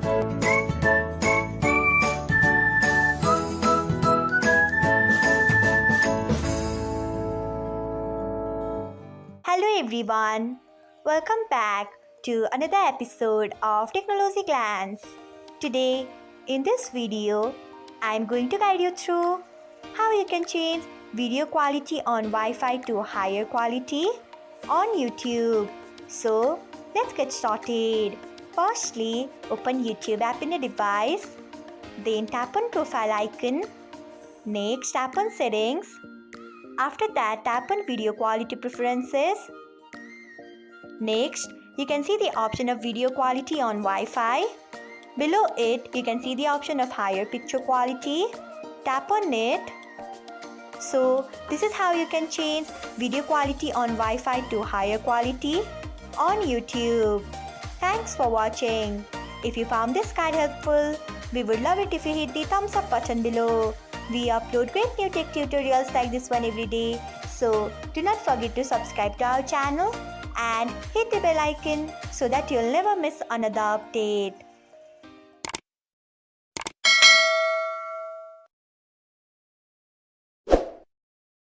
Hello everyone, welcome back to another episode of Technologyglance. Today, in this video, I am going to guide you through how you can change video quality on Wi-Fi to higher quality on YouTube. So, let's get started. Firstly, open YouTube app in a device, then tap on profile icon. Next, tap on settings. After that, tap on video quality preferences. Next, you can see the option of video quality on Wi-Fi. Below it, you can see the option of higher picture quality. Tap on it. So, this is how you can change video quality on Wi-Fi to higher quality on YouTube. Thanks for watching. If you found this guide helpful, we would love it if you hit the thumbs up button below. We upload great new tech tutorials like this one every day. So do not forget to subscribe to our channel and hit the bell icon so that you'll never miss another update.